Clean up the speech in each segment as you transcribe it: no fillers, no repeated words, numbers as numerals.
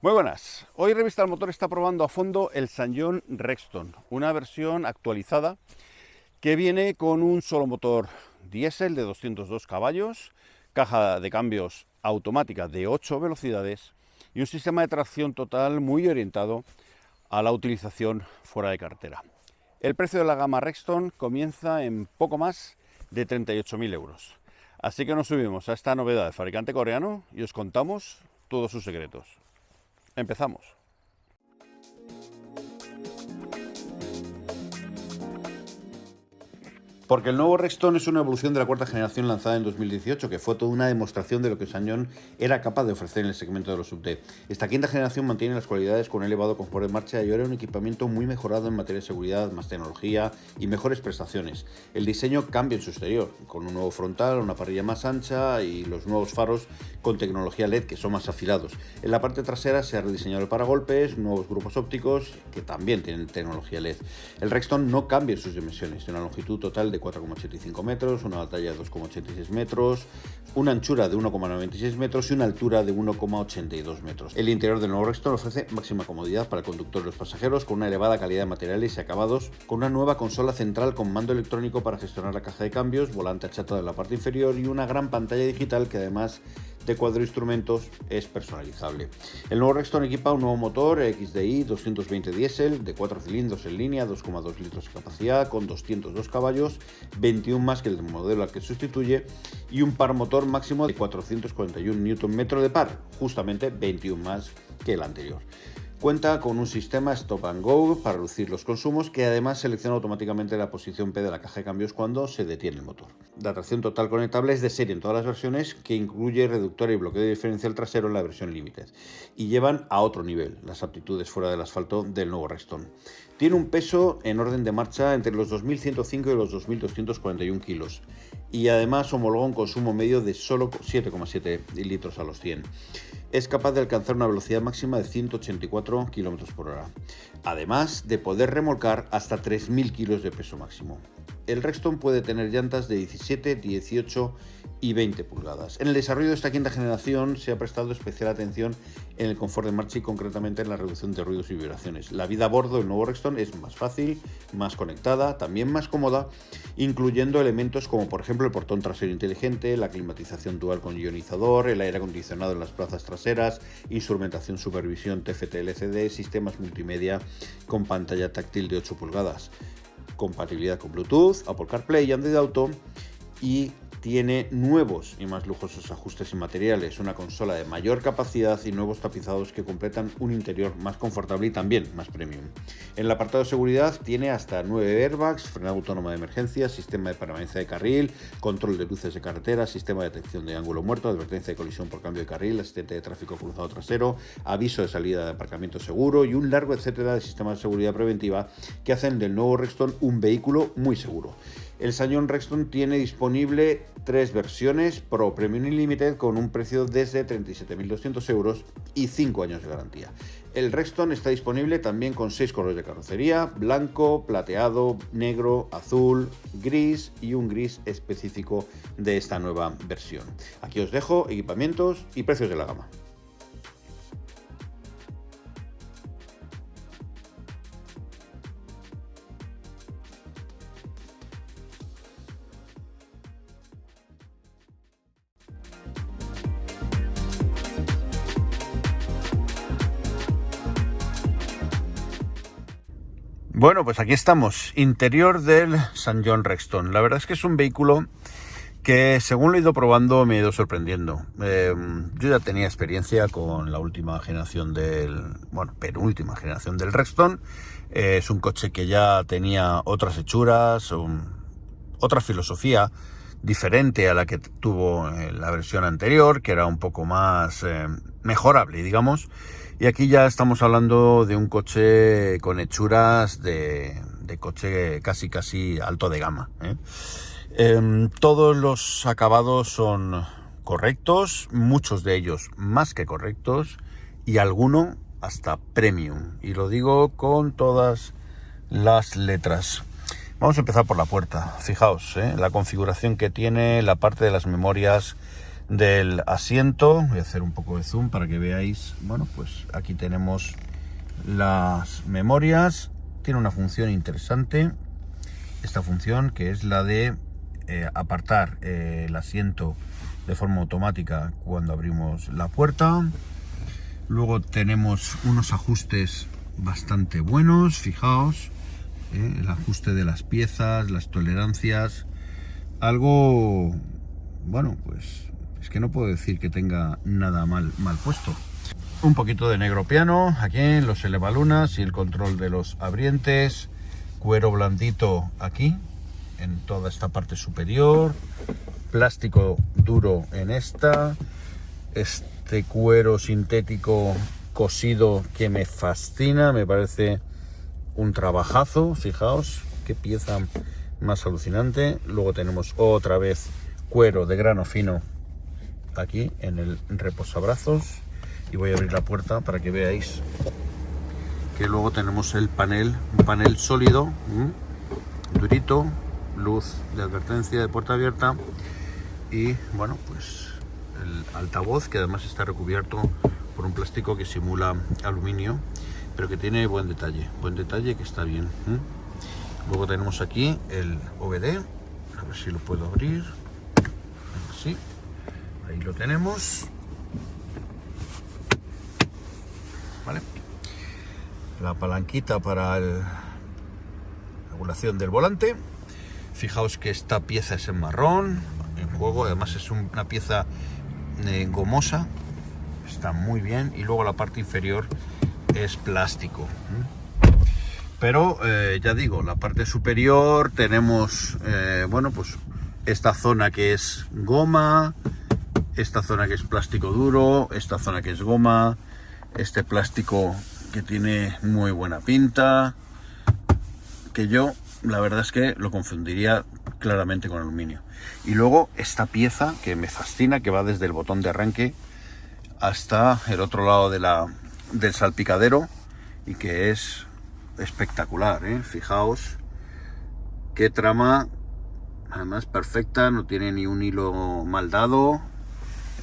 Muy buenas. Hoy Revista del Motor está probando a fondo el Sanyong Rexton, una versión actualizada que viene con un solo motor diésel de 202 caballos, caja de cambios automática de 8 velocidades y un sistema de tracción total muy orientado a la utilización fuera de carretera. El precio de la gama Rexton comienza en poco más de 38.000 euros. Así que nos subimos a esta novedad de fabricante coreano y os contamos todos sus secretos. Empezamos. Porque el nuevo Rexton es una evolución de la cuarta generación lanzada en 2018, que fue toda una demostración de lo que Sanyong era capaz de ofrecer en el segmento de los sub-D. Esta quinta generación mantiene las cualidades con un elevado confort de marcha y ahora un equipamiento muy mejorado en materia de seguridad, más tecnología y mejores prestaciones. El diseño cambia en su exterior, con un nuevo frontal, una parrilla más ancha y los nuevos faros con tecnología LED que son más afilados. En la parte trasera se ha rediseñado el paragolpes, nuevos grupos ópticos que también tienen tecnología LED. El Rexton no cambia en sus dimensiones, tiene una longitud total de 4,85 metros, una talla de 2,86 metros, una anchura de 1,96 metros y una altura de 1,82 metros. El interior del nuevo Rexton ofrece máxima comodidad para el conductor y los pasajeros, con una elevada calidad de materiales y acabados, con una nueva consola central con mando electrónico para gestionar la caja de cambios, volante achatado en la parte inferior y una gran pantalla digital que además de cuadro de instrumentos es personalizable. El nuevo Rexton equipa un nuevo motor XDI 220 diésel de 4 cilindros en línea, 2,2 litros de capacidad, con 202 caballos, 21 más que el modelo al que sustituye, y un par motor máximo de 441 Nm de par, justamente 21 más que el anterior. Cuenta con un sistema Stop and Go para reducir los consumos, que además selecciona automáticamente la posición P de la caja de cambios cuando se detiene el motor. La tracción total conectable es de serie en todas las versiones, que incluye reductor y bloqueo de diferencial trasero en la versión Limited, y llevan a otro nivel las aptitudes fuera del asfalto del nuevo Rexton. Tiene un peso en orden de marcha entre los 2.105 y los 2.241 kilos, y además homologa un consumo medio de solo 7,7 litros a los 100. Es capaz de alcanzar una velocidad máxima de 184 km por hora, además de poder remolcar hasta 3.000 kilos de peso máximo. El Rexton puede tener llantas de 17, 18 y 20 pulgadas. En el desarrollo de esta quinta generación se ha prestado especial atención en el confort de marcha y concretamente en la reducción de ruidos y vibraciones. La vida a bordo del nuevo Rexton es más fácil, más conectada, también más cómoda, incluyendo elementos como por ejemplo el portón trasero inteligente, la climatización dual con ionizador, el aire acondicionado en las plazas traseras, instrumentación supervisión TFT LCD, sistemas multimedia con pantalla táctil de 8 pulgadas, compatibilidad con Bluetooth, Apple CarPlay y Android Auto, y tiene nuevos y más lujosos ajustes y materiales, una consola de mayor capacidad y nuevos tapizados que completan un interior más confortable y también más premium. En el apartado de seguridad tiene hasta 9 airbags, frenado autónomo de emergencia, sistema de permanencia de carril, control de luces de carretera, sistema de detección de ángulo muerto, advertencia de colisión por cambio de carril, asistente de tráfico cruzado trasero, aviso de salida de aparcamiento seguro y un largo etcétera de sistemas de seguridad preventiva que hacen del nuevo Rexton un vehículo muy seguro. El Sanyong Rexton tiene disponible 3 versiones: Pro, Premium y Limited, con un precio desde 37.200 euros y 5 años de garantía. El Rexton está disponible también con 6 colores de carrocería: blanco, plateado, negro, azul, gris y un gris específico de esta nueva versión. Aquí os dejo equipamientos y precios de la gama. Bueno, pues aquí estamos, interior del Sanyong Rexton. La verdad es que es un vehículo que, según lo he ido probando, me ha ido sorprendiendo. Yo ya tenía experiencia con la última generación penúltima generación del Rexton. Es un coche que ya tenía otras hechuras, otra filosofía diferente a la que tuvo la versión anterior, que era un poco más mejorable, digamos. Y aquí ya estamos hablando de un coche con hechuras de coche casi alto de gama, ¿eh? Todos los acabados son correctos, muchos de ellos más que correctos y alguno hasta premium. Y lo digo con todas las letras. Vamos a empezar por la puerta. Fijaos, la configuración que tiene, la parte de las memorias del asiento. Voy a hacer un poco de zoom para que veáis. Bueno, pues aquí tenemos las memorias. Tiene una función interesante, esta función, que es la de apartar el asiento de forma automática cuando abrimos la puerta. Luego tenemos unos ajustes bastante buenos, fijaos, el ajuste de las piezas, las tolerancias, algo, bueno, pues es que no puedo decir que tenga nada mal puesto. Un poquito de negro piano aquí en los elevalunas y el control de los abrientes, cuero blandito aquí en toda esta parte superior, plástico duro en esta, este cuero sintético cosido que me fascina, me parece un trabajazo. Fijaos qué pieza más alucinante. Luego tenemos otra vez cuero de grano fino aquí en el reposabrazos, y voy a abrir la puerta para que veáis que luego tenemos el panel, un panel sólido, durito, luz de advertencia de puerta abierta, y bueno, pues el altavoz, que además está recubierto por un plástico que simula aluminio, pero que tiene buen detalle, que está bien. Luego tenemos aquí el OBD, a ver si lo puedo abrir, así, ahí lo tenemos, ¿vale? La palanquita para la regulación del volante. Fijaos que esta pieza es en marrón, en juego, además es una pieza gomosa, está muy bien, y luego la parte inferior es plástico. Pero ya digo, la parte superior tenemos, bueno, pues esta zona que es goma, esta zona que es plástico duro, esta zona que es goma, este plástico que tiene muy buena pinta, que yo la verdad es que lo confundiría claramente con aluminio. Y luego esta pieza que me fascina, que va desde el botón de arranque hasta el otro lado del salpicadero, y que es espectacular, ¿eh? Fijaos qué trama, además perfecta, no tiene ni un hilo mal dado,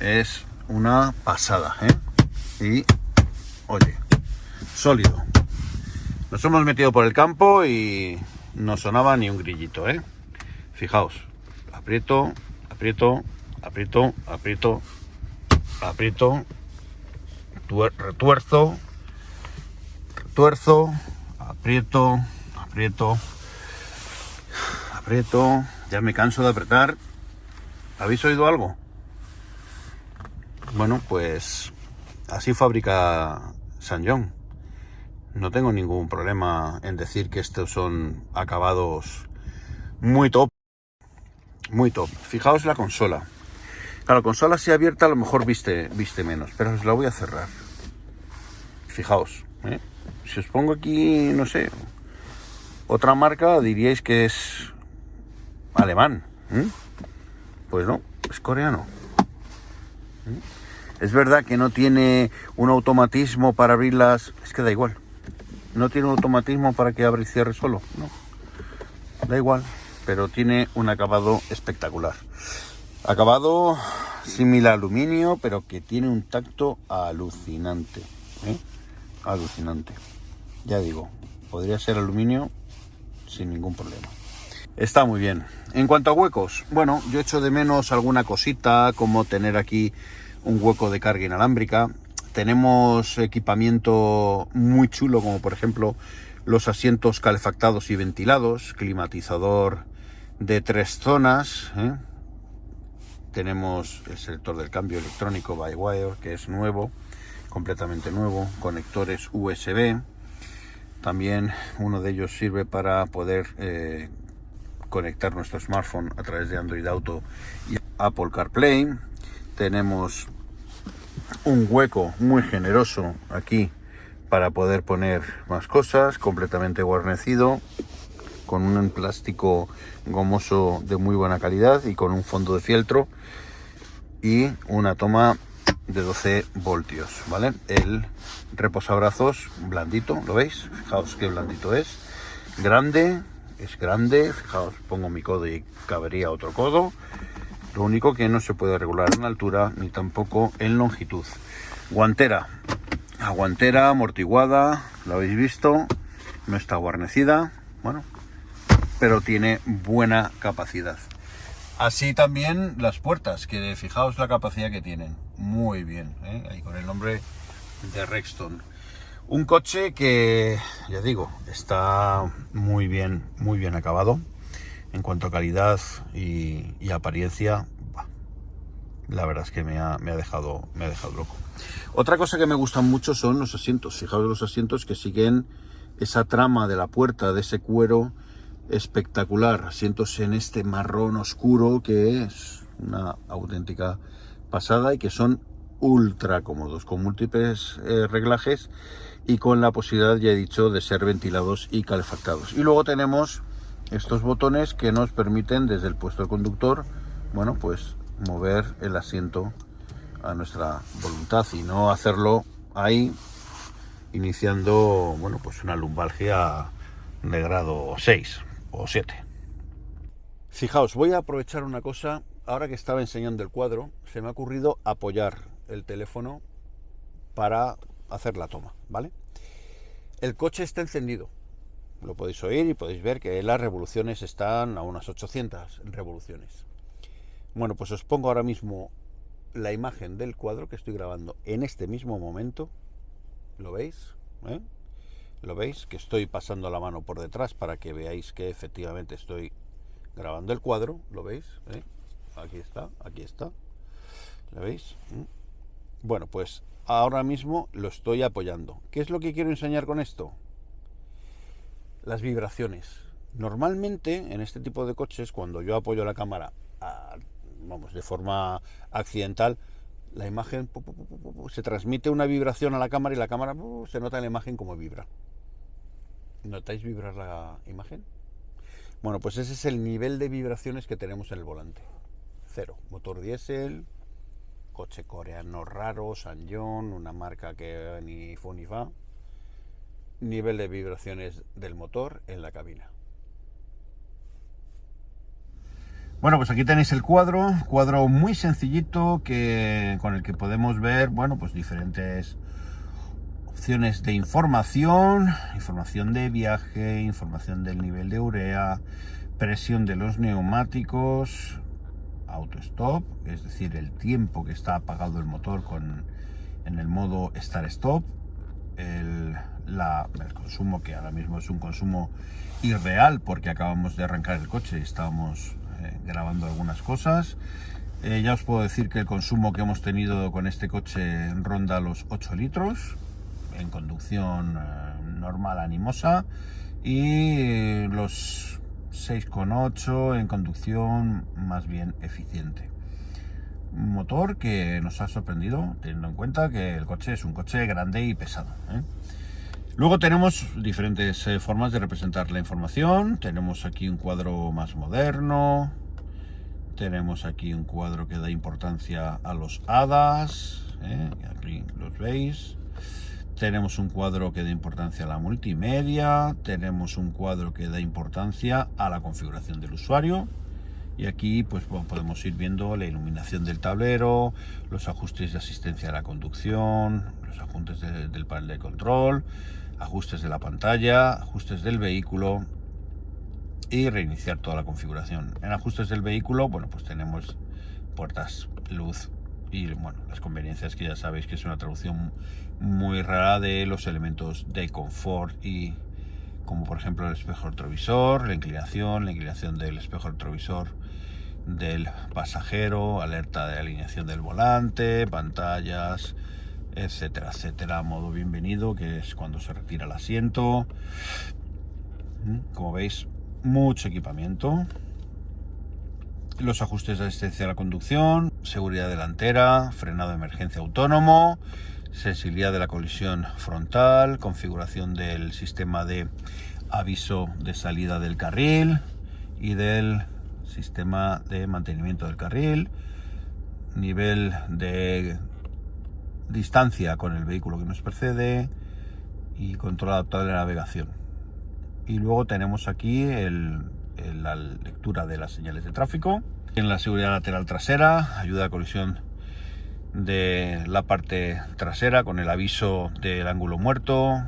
es una pasada, ¿eh? Y oye, sólido. Nos hemos metido por el campo y no sonaba ni un grillito, ¿eh? Fijaos, aprieto, aprieto, aprieto, aprieto, aprieto, retuerzo, retuerzo, aprieto, aprieto, aprieto. Ya me canso de apretar. ¿Habéis oído algo? Bueno, pues así fabrica SsangYong. No tengo ningún problema en decir que estos son acabados muy top. Muy top. Fijaos la consola. Claro, la consola así abierta a lo mejor viste menos, pero os la voy a cerrar. Fijaos, ¿eh? Si os pongo aquí, no sé, otra marca, diríais que es alemán. Pues no, es coreano. Es verdad que no tiene un automatismo para abrirlas, es que da igual. No tiene un automatismo para que abra y cierre solo, no. Da igual, pero tiene un acabado espectacular. Acabado similar a aluminio, pero que tiene un tacto alucinante, ¿eh? Alucinante. Ya digo, podría ser aluminio sin ningún problema. Está muy bien. En cuanto a huecos, bueno, yo echo de menos alguna cosita, como tener aquí un hueco de carga inalámbrica. Tenemos equipamiento muy chulo, como por ejemplo los asientos calefactados y ventilados, climatizador de 3 zonas, ¿eh? Tenemos el selector del cambio electrónico by wire, que es nuevo, completamente nuevo, conectores USB. También uno de ellos sirve para poder conectar nuestro smartphone a través de Android Auto y Apple CarPlay. Tenemos un hueco muy generoso aquí para poder poner más cosas, completamente guarnecido, con un plástico gomoso de muy buena calidad y con un fondo de fieltro y una toma de 12 voltios, ¿vale? El reposabrazos blandito, ¿lo veis? Fijaos qué blandito es. Grande, es grande, fijaos, pongo mi codo y cabería otro codo. Lo único que no se puede regular en altura ni tampoco en longitud. Guantera. La guantera amortiguada, lo habéis visto, no está guarnecida, bueno, pero tiene buena capacidad. Así también las puertas, que fijaos la capacidad que tienen, muy bien, ahí con el nombre de Rexton. Un coche que, ya digo, está muy bien acabado en cuanto a calidad y apariencia. La verdad es que me ha dejado loco. Otra cosa que me gusta mucho son los asientos. Fijaos los asientos que siguen esa trama de la puerta, de ese cuero espectacular. Asientos en este marrón oscuro que es una auténtica pasada y que son ultra cómodos, con múltiples reglajes y con la posibilidad, ya he dicho, de ser ventilados y calefactados. Y luego tenemos estos botones que nos permiten desde el puesto del conductor, bueno, pues mover el asiento a nuestra voluntad y no hacerlo ahí iniciando, bueno, pues una lumbalgia de grado 6 o 7. Fijaos, voy a aprovechar una cosa. Ahora que estaba enseñando el cuadro, se me ha ocurrido apoyar el teléfono para hacer la toma, ¿vale? El coche está encendido, lo podéis oír y podéis ver que las revoluciones están a unas 800 revoluciones. Bueno, pues os pongo ahora mismo la imagen del cuadro que estoy grabando en este mismo momento. ¿Lo veis? ¿Lo veis? Que estoy pasando la mano por detrás para que veáis que efectivamente estoy grabando el cuadro. ¿Lo veis? Aquí está. ¿Lo veis? Bueno, pues ahora mismo lo estoy apoyando. ¿Qué es lo que quiero enseñar con esto? Las vibraciones. Normalmente en este tipo de coches, cuando yo apoyo la cámara de forma accidental, la imagen se transmite una vibración a la cámara y la cámara se nota en la imagen como vibra. ¿Notáis vibrar la imagen? Bueno, pues ese es el nivel de vibraciones que tenemos en el volante. 0. Motor diésel, coche coreano raro, Sanyong, una marca que ni fu ni fa. Nivel de vibraciones del motor en la cabina. Bueno, pues aquí tenéis el cuadro muy sencillito con el que podemos ver, bueno, pues diferentes opciones de información de viaje, información del nivel de urea, presión de los neumáticos, auto stop, es decir, el tiempo que está apagado el motor en el modo start stop, el consumo, que ahora mismo es un consumo irreal porque acabamos de arrancar el coche y estábamos grabando algunas cosas. Ya os puedo decir que el consumo que hemos tenido con este coche ronda los 8 litros en conducción normal animosa y los 6,8 en conducción más bien eficiente. Un motor que nos ha sorprendido teniendo en cuenta que el coche es un coche grande y pesado. Luego tenemos diferentes formas de representar la información. Tenemos aquí un cuadro más moderno. Tenemos aquí un cuadro que da importancia a los HADAS. Aquí los veis. Tenemos un cuadro que da importancia a la multimedia. Tenemos un cuadro que da importancia a la configuración del usuario. Y aquí pues podemos ir viendo la iluminación del tablero, los ajustes de asistencia a la conducción, los ajustes del panel de control, ajustes de la pantalla, ajustes del vehículo y reiniciar toda la configuración. En ajustes del vehículo, bueno, pues tenemos puertas, luz y bueno, las conveniencias, que ya sabéis que es una traducción muy rara de los elementos de confort, y como por ejemplo el espejo retrovisor, la inclinación del espejo retrovisor del pasajero, alerta de alineación del volante, pantallas, etcétera, etcétera. Modo bienvenido, que es cuando se retira el asiento. Como veis, mucho equipamiento. Los ajustes de asistencia a la conducción, seguridad delantera, frenado de emergencia autónomo, sensibilidad de la colisión frontal, configuración del sistema de aviso de salida del carril y del sistema de mantenimiento del carril, nivel de distancia con el vehículo que nos precede y control adaptable de navegación. Y luego tenemos aquí el la lectura de las señales de tráfico. En la seguridad lateral trasera, ayuda a colisión de la parte trasera con el aviso del ángulo muerto,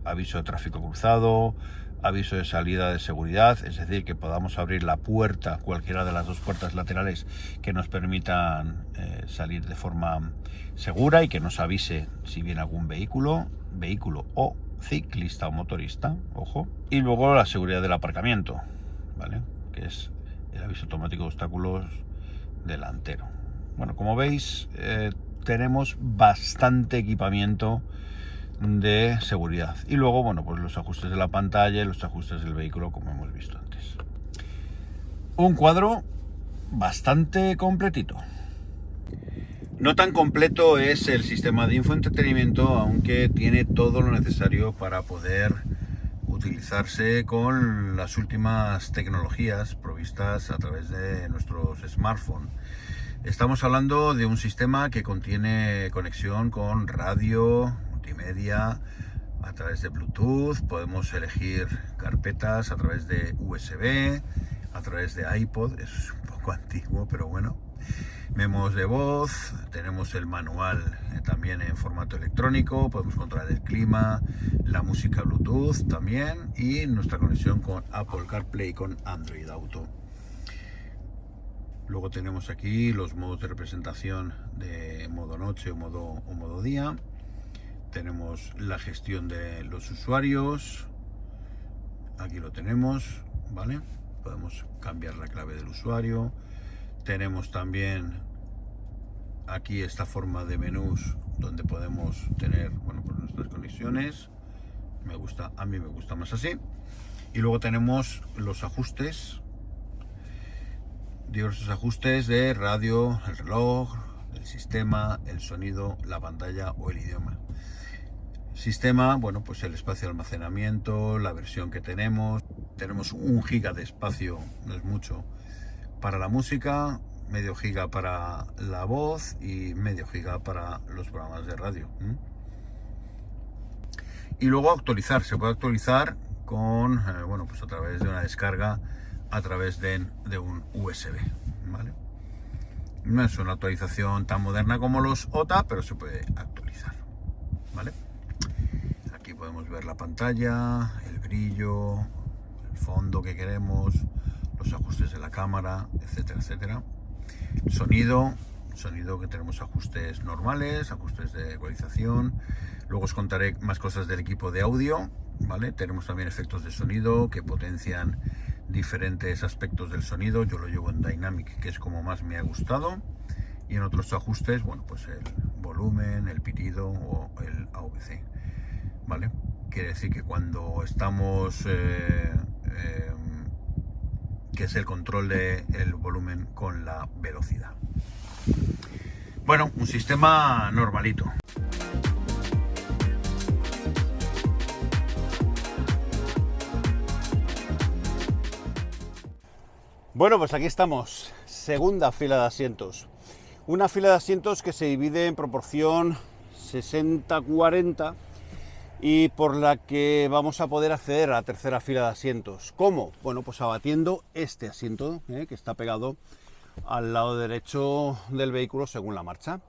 aviso de tráfico cruzado, aviso de salida de seguridad, es decir, que podamos abrir la puerta, cualquiera de las dos puertas laterales que nos permitan salir de forma segura y que nos avise si viene algún vehículo o ciclista o motorista, ojo. Y luego la seguridad del aparcamiento, ¿vale? Que es el aviso automático de obstáculos delantero. Bueno, como veis, tenemos bastante equipamiento de seguridad. Y luego, bueno, pues los ajustes de la pantalla y los ajustes del vehículo, como hemos visto antes. Un cuadro bastante completito. No tan completo es el sistema de infoentretenimiento, aunque tiene todo lo necesario para poder utilizarse con las últimas tecnologías provistas a través de nuestros smartphones. Estamos hablando de un sistema que contiene conexión con radio, multimedia, a través de Bluetooth, podemos elegir carpetas a través de USB, a través de iPod, es un poco antiguo, pero bueno. Memos de voz, tenemos el manual también en formato electrónico, podemos controlar el clima, la música Bluetooth también y nuestra conexión con Apple CarPlay con Android Auto. Luego tenemos aquí los modos de representación de modo noche o modo día. Tenemos la gestión de los usuarios. Aquí lo tenemos, ¿vale? Podemos cambiar la clave del usuario. Tenemos también aquí esta forma de menús donde podemos tener, bueno, pues nuestras conexiones. A mí me gusta más así. Y luego tenemos los ajustes. Diversos ajustes de radio, el reloj, el sistema, el sonido, la pantalla o el idioma. Sistema, bueno, pues el espacio de almacenamiento, la versión que tenemos. Tenemos 1 GB de espacio, no es mucho, para la música, medio giga para la voz y medio giga para los programas de radio. Y luego actualizar, se puede actualizar con, bueno, pues a través de una descarga a través de un USB, ¿vale? No es una actualización tan moderna como los OTA, pero se puede actualizar, ¿vale? Aquí podemos ver la pantalla, el brillo, el fondo que queremos, los ajustes de la cámara, etcétera, etcétera. Sonido que tenemos ajustes normales, ajustes de ecualización. Luego os contaré más cosas del equipo de audio, ¿vale? Tenemos también efectos de sonido que potencian diferentes aspectos del sonido. Yo lo llevo en Dynamic, que es como más me ha gustado. Y en otros ajustes, bueno, pues el volumen, el pitido o el AVC, ¿vale? Quiere decir que cuando estamos, que es el control del volumen con la velocidad. Bueno, un sistema normalito. Bueno, pues aquí estamos, segunda fila de asientos. Una fila de asientos que se divide en proporción 60-40 y por la que vamos a poder acceder a la tercera fila de asientos. ¿Cómo? Bueno, pues abatiendo este asiento que está pegado al lado derecho del vehículo según la marcha.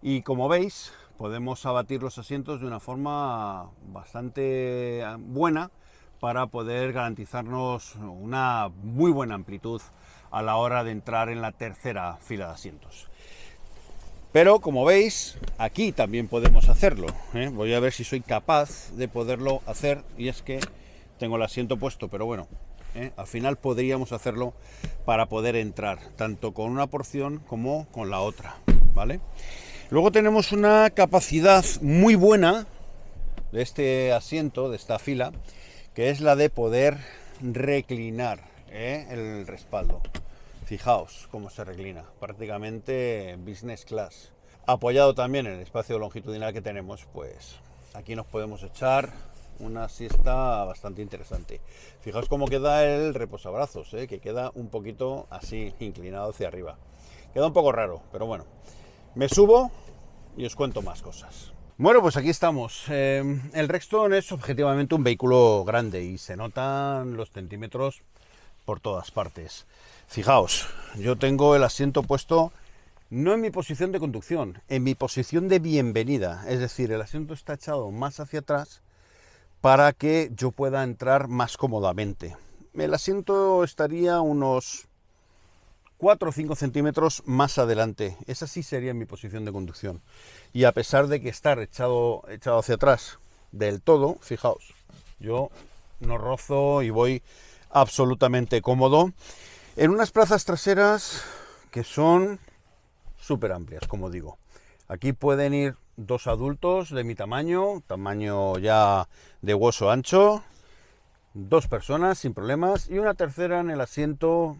Y como veis, podemos abatir los asientos de una forma bastante buena para poder garantizarnos una muy buena amplitud a la hora de entrar en la tercera fila de asientos. Pero como veis, aquí también podemos hacerlo, Voy a ver si soy capaz de poderlo hacer, y es que tengo el asiento puesto, pero bueno, al final podríamos hacerlo para poder entrar, tanto con una porción como con la otra, ¿vale? Luego tenemos una capacidad muy buena de este asiento, de esta fila, que es la de poder reclinar el respaldo. Fijaos cómo se reclina, prácticamente business class. Apoyado también en el espacio longitudinal que tenemos, pues aquí nos podemos echar una siesta bastante interesante. Fijaos cómo queda el reposabrazos, que queda un poquito así, inclinado hacia arriba. Queda un poco raro, pero bueno. Me subo y os cuento más cosas. Bueno, pues aquí estamos. El Rexton es objetivamente un vehículo grande y se notan los centímetros por todas partes. Fijaos, yo tengo el asiento puesto no en mi posición de conducción, en mi posición de bienvenida. Es decir, el asiento está echado más hacia atrás para que yo pueda entrar más cómodamente. El asiento estaría unos 4 o 5 centímetros más adelante. Esa sí sería mi posición de conducción. Y a pesar de que estar echado hacia atrás del todo, fijaos, yo no rozo y voy absolutamente cómodo en unas plazas traseras que son súper amplias, como digo. Aquí pueden ir 2 adultos de mi tamaño ya de hueso ancho, 2 personas sin problemas y una tercera en el asiento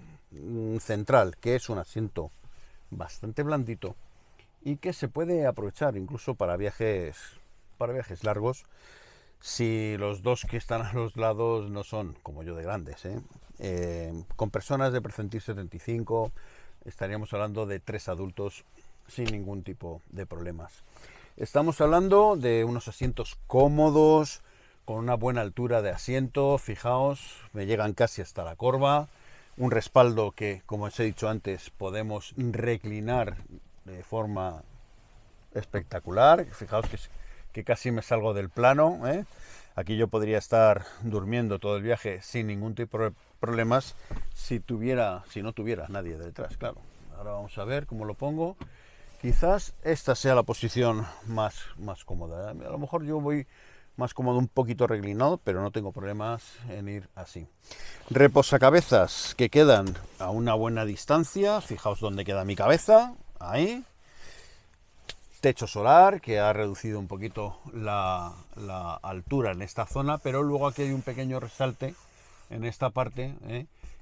central, que es un asiento bastante blandito y que se puede aprovechar incluso para viajes largos, si los 2 que están a los lados no son como yo de grandes. Con personas de precentil 75 estaríamos hablando de 3 adultos sin ningún tipo de problemas. Estamos hablando de unos asientos cómodos, con una buena altura de asiento. Fijaos, me llegan casi hasta la corva. Un respaldo que, como os he dicho antes, podemos reclinar de forma espectacular. Fijaos que casi me salgo del plano. Aquí yo podría estar durmiendo todo el viaje sin ningún tipo de problemas si no tuviera nadie detrás, claro. Ahora vamos a ver cómo lo pongo. Quizás esta sea la posición más cómoda. A lo mejor yo voy más cómodo un poquito reclinado, pero no tengo problemas en ir así. Reposacabezas que quedan a una buena distancia. Fijaos dónde queda mi cabeza. Ahí. Techo solar que ha reducido un poquito la altura en esta zona, pero luego aquí hay un pequeño resalte en esta parte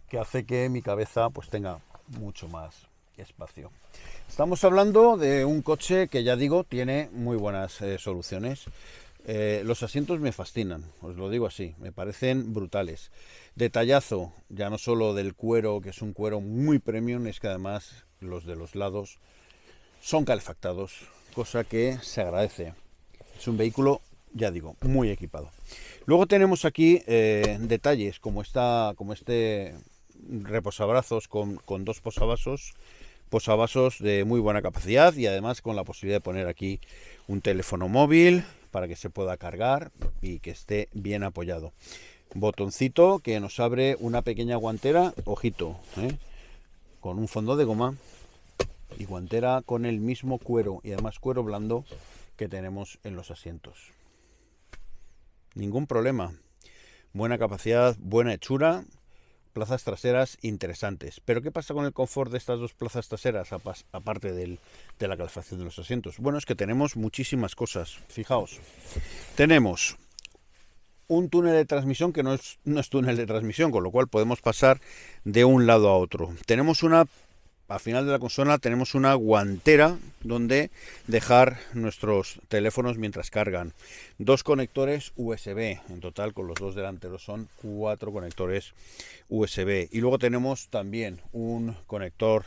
que hace que mi cabeza pues tenga mucho más espacio. Estamos hablando de un coche que, ya digo, tiene muy buenas soluciones. Los asientos me fascinan, os lo digo así, me parecen brutales. Detallazo, ya no solo del cuero, que es un cuero muy premium, es que además los de los lados son calefactados, cosa que se agradece. Es un vehículo, ya digo, muy equipado. Luego tenemos aquí detalles como este reposabrazos con 2 posavasos de muy buena capacidad y además con la posibilidad de poner aquí un teléfono móvil para que se pueda cargar y que esté bien apoyado. Botoncito que nos abre una pequeña guantera, ojito, con un fondo de goma y guantera con el mismo cuero y además cuero blando que tenemos en los asientos. Ningún problema. Buena capacidad, buena hechura. Plazas traseras interesantes. Pero ¿qué pasa con el confort de estas 2 plazas traseras, aparte de la calefacción de los asientos? Bueno, es que tenemos muchísimas cosas. Fijaos, tenemos un túnel de transmisión que no es túnel de transmisión, con lo cual podemos pasar de un lado a otro. Tenemos al final de la consola tenemos una guantera donde dejar nuestros teléfonos mientras cargan. 2 conectores USB. En total, con los 2 delanteros son 4 conectores USB. Y luego tenemos también un conector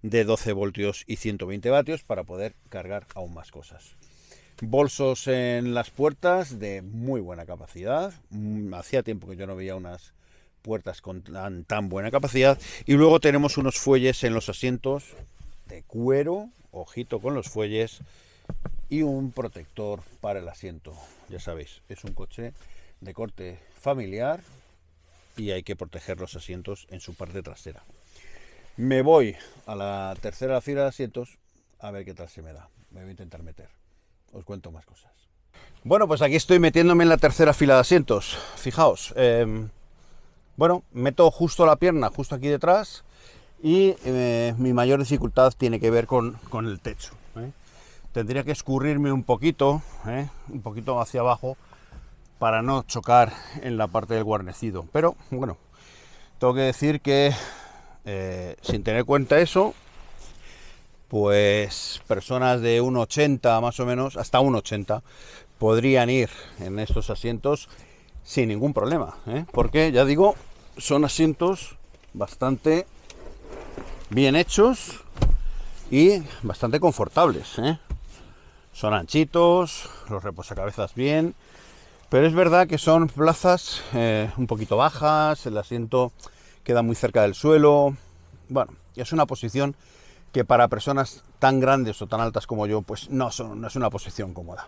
de 12 voltios y 120 vatios para poder cargar aún más cosas. Bolsos en las puertas de muy buena capacidad. Hacía tiempo que yo no veía unas puertas con tan buena capacidad. Y luego tenemos unos fuelles en los asientos de cuero, ojito con los fuelles, y un protector para el asiento. Ya sabéis, es un coche de corte familiar y hay que proteger los asientos en su parte trasera. Me voy a la tercera fila de asientos a ver qué tal se me da. Me voy a intentar meter. Os cuento más cosas. Bueno, pues aquí estoy metiéndome en la tercera fila de asientos. Fijaos, bueno, meto justo la pierna, justo aquí detrás, y mi mayor dificultad tiene que ver con el techo. Tendría que escurrirme un poquito hacia abajo para no chocar en la parte del guarnecido. Pero bueno, tengo que decir que sin tener en cuenta eso, pues personas de 1,80 más o menos, hasta 1,80, podrían ir en estos asientos sin ningún problema, porque ya digo, son asientos bastante bien hechos y bastante confortables, Son anchitos, los reposacabezas bien, pero es verdad que son plazas un poquito bajas, el asiento queda muy cerca del suelo. Bueno, es una posición que para personas tan grandes o tan altas como yo, pues no es una posición cómoda.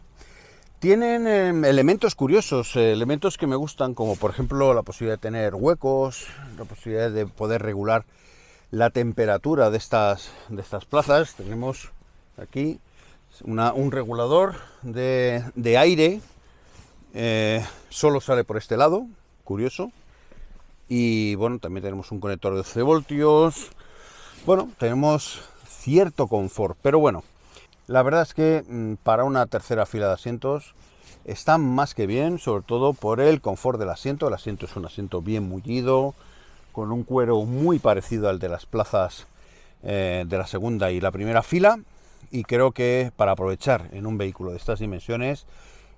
Tienen elementos curiosos, elementos que me gustan, como por ejemplo la posibilidad de tener huecos, la posibilidad de poder regular la temperatura de estas plazas. Tenemos aquí un regulador de aire, solo sale por este lado, curioso. Y bueno, también tenemos un conector de 12 voltios. Bueno, tenemos cierto confort, pero bueno, la verdad es que para una tercera fila de asientos está más que bien, sobre todo por el confort del asiento. El asiento es un asiento bien mullido, con un cuero muy parecido al de las plazas de la segunda y la primera fila, y creo que para aprovechar en un vehículo de estas dimensiones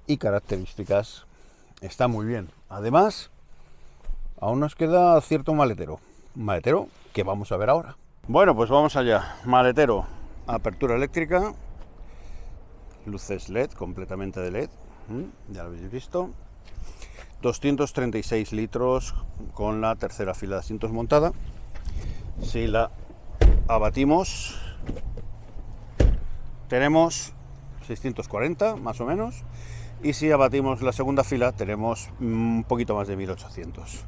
y características está muy bien. Además, aún nos queda cierto maletero que vamos a ver ahora. Bueno, pues vamos allá. Maletero, apertura eléctrica, luces LED, completamente de LED, ya lo habéis visto. 236 litros con la tercera fila de asientos montada. Si la abatimos, tenemos 640 más o menos, y si abatimos la segunda fila tenemos un poquito más de 1800.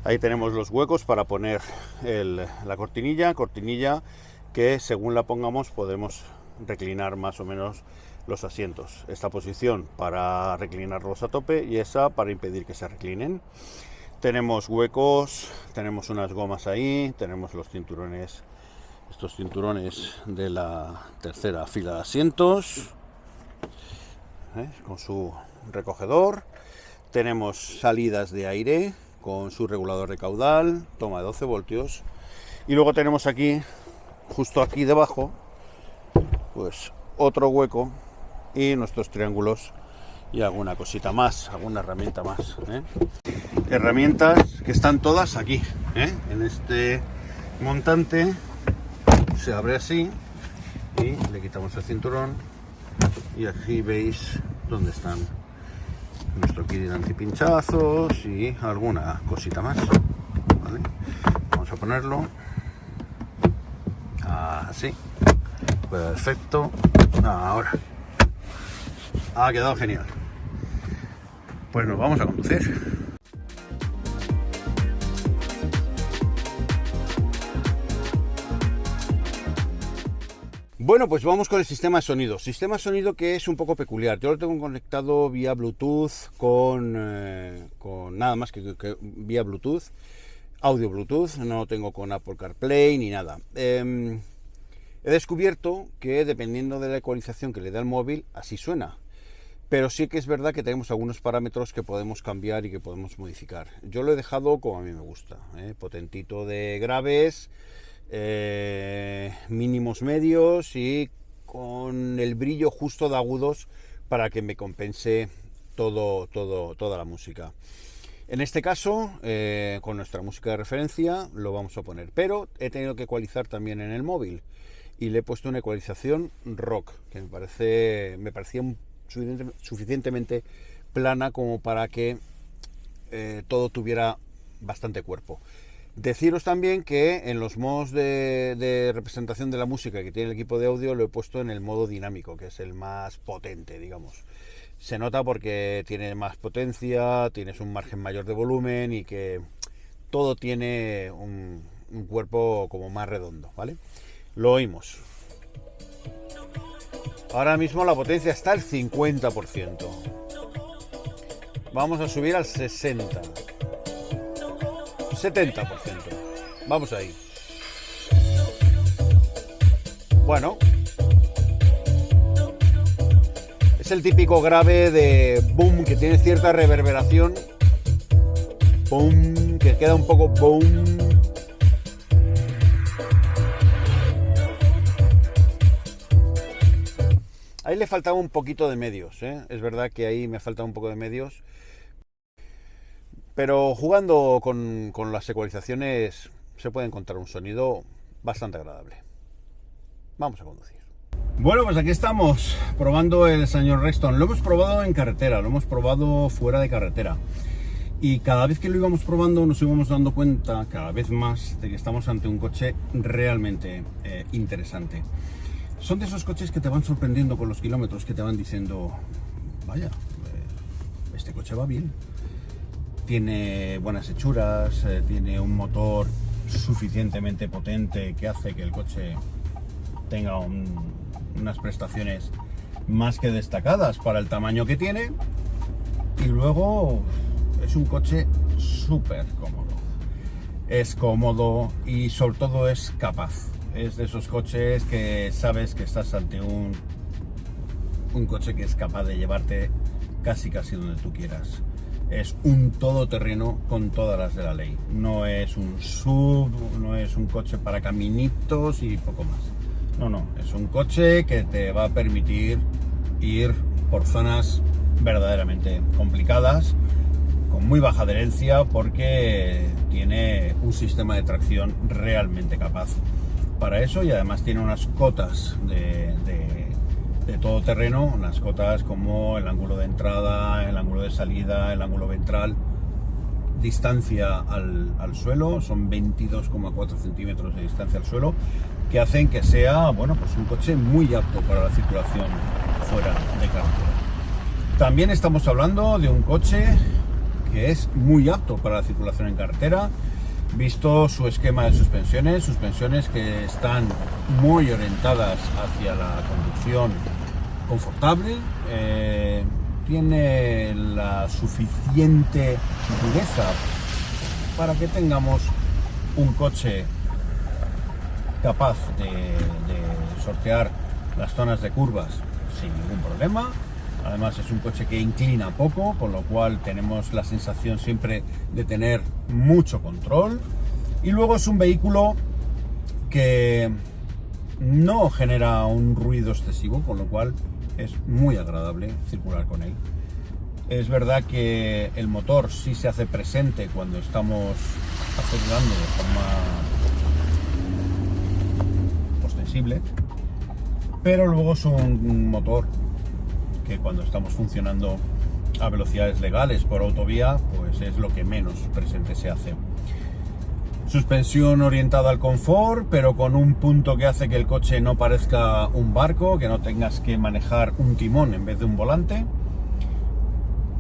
Ahí tenemos los huecos para poner la cortinilla que según la pongamos podemos reclinar más o menos los asientos. Esta posición para reclinarlos a tope y esa para impedir que se reclinen. Tenemos huecos, tenemos unas gomas ahí, tenemos los cinturones, estos cinturones de la tercera fila de asientos, con su recogedor. Tenemos salidas de aire con su regulador de caudal, toma de 12 voltios. Y luego tenemos aquí, justo aquí debajo, pues otro hueco y nuestros triángulos y alguna cosita más, alguna herramienta más. Herramientas que están todas aquí, en este montante. Se abre así y le quitamos el cinturón y aquí veis dónde están nuestro kit de antipinchazos y alguna cosita más, ¿vale? Vamos a ponerlo así, perfecto. Ahora ha quedado genial. Pues nos vamos a conducir. Bueno, pues vamos con el sistema de sonido. Sistema de sonido que es un poco peculiar. Yo lo tengo conectado vía Bluetooth con nada más que vía Bluetooth, audio Bluetooth. No lo tengo con Apple CarPlay ni nada. He descubierto que dependiendo de la ecualización que le da el móvil, así suena. Pero sí que es verdad que tenemos algunos parámetros que podemos cambiar y que podemos modificar. Yo lo he dejado como a mí me gusta, potentito de graves, mínimos medios y con el brillo justo de agudos para que me compense toda la música. En este caso, con nuestra música de referencia lo vamos a poner, pero he tenido que ecualizar también en el móvil y le he puesto una ecualización rock que me parecía suficientemente plana como para que todo tuviera bastante cuerpo. Deciros también que en los modos de representación de la música que tiene el equipo de audio lo he puesto en el modo dinámico, que es el más potente, digamos. Se nota porque tiene más potencia, tienes un margen mayor de volumen y que todo tiene un cuerpo como más redondo, ¿vale? Lo oímos. Ahora mismo la potencia está al 50%. Vamos a subir al 60%. 70%. Vamos ahí. Bueno. Es el típico grave de boom que tiene cierta reverberación. Boom, que queda un poco boom. Ahí le faltaba un poquito de medios, Es verdad que ahí me falta un poco de medios. Pero jugando con las ecualizaciones se puede encontrar un sonido bastante agradable. Vamos a conducir. Bueno, pues aquí estamos probando el señor Rexton. Lo hemos probado en carretera, lo hemos probado fuera de carretera. Y cada vez que lo íbamos probando nos íbamos dando cuenta cada vez más de que estamos ante un coche realmente interesante. Son de esos coches que te van sorprendiendo con los kilómetros, que te van diciendo, vaya, este coche va bien. Tiene buenas hechuras, tiene un motor suficientemente potente que hace que el coche tenga unas prestaciones más que destacadas para el tamaño que tiene. Y luego es un coche súper cómodo. Es cómodo y sobre todo es capaz. Es de esos coches que sabes que estás ante un coche que es capaz de llevarte casi donde tú quieras. Es un todoterreno con todas las de la ley. No es un SUV, no es un coche para caminitos y poco más. No, es un coche que te va a permitir ir por zonas verdaderamente complicadas, con muy baja adherencia, porque tiene un sistema de tracción realmente capaz para eso, y además tiene unas cotas de todoterreno, unas cotas como el ángulo de entrada, el ángulo de salida, el ángulo ventral, distancia al suelo, son 22,4 centímetros de distancia al suelo, que hacen que sea, bueno, pues un coche muy apto para la circulación fuera de carretera. También estamos hablando de un coche que es muy apto para la circulación en carretera, visto su esquema de suspensiones que están muy orientadas hacia la conducción confortable, tiene la suficiente dureza para que tengamos un coche capaz de sortear las zonas de curvas sin ningún problema. Además es un coche que inclina poco, con lo cual tenemos la sensación siempre de tener mucho control. Y luego es un vehículo que no genera un ruido excesivo, con lo cual es muy agradable circular con él. Es verdad que el motor sí se hace presente cuando estamos acelerando de forma ostensible, pero luego es un motor que cuando estamos funcionando a velocidades legales por autovía, pues es lo que menos presente se hace. Suspensión orientada al confort, pero con un punto que hace que el coche no parezca un barco, que no tengas que manejar un timón en vez de un volante.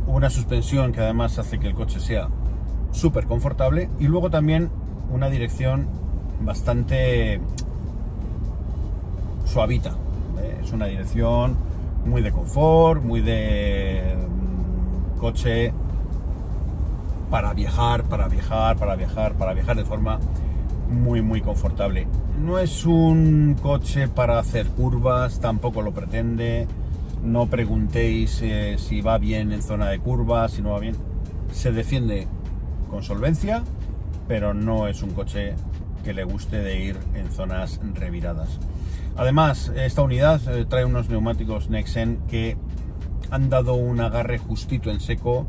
Una suspensión que además hace que el coche sea súper confortable, y luego también una dirección bastante suavita. Es una dirección muy de confort, muy de coche para viajar de forma muy confortable. No es un coche para hacer curvas, tampoco lo pretende. No preguntéis si va bien en zona de curvas, si no va bien. Se defiende con solvencia, pero no es un coche que le guste de ir en zonas reviradas. Además, esta unidad trae unos neumáticos Nexen que han dado un agarre justito en seco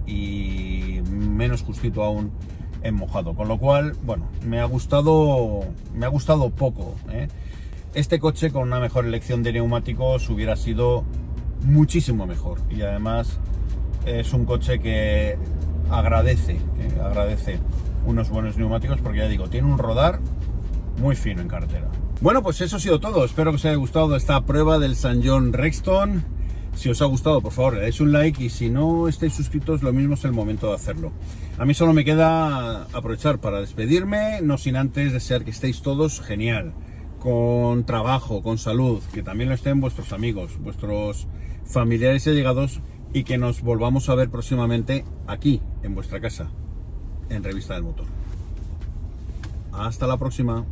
y menos justito aún en mojado, con lo cual, bueno, me ha gustado poco, ¿eh? Este coche con una mejor elección de neumáticos hubiera sido muchísimo mejor, y además es un coche que agradece unos buenos neumáticos, porque ya digo, tiene un rodar muy fino en carretera. Bueno, pues eso ha sido todo. Espero que os haya gustado esta prueba del St. John Rexton. Si os ha gustado, por favor, le dais un like, y si no estáis suscritos, lo mismo es el momento de hacerlo. A mí solo me queda aprovechar para despedirme, no sin antes desear que estéis todos genial, con trabajo, con salud, que también lo estén vuestros amigos, vuestros familiares y allegados, y que nos volvamos a ver próximamente aquí, en vuestra casa, en Revista del Motor. Hasta la próxima.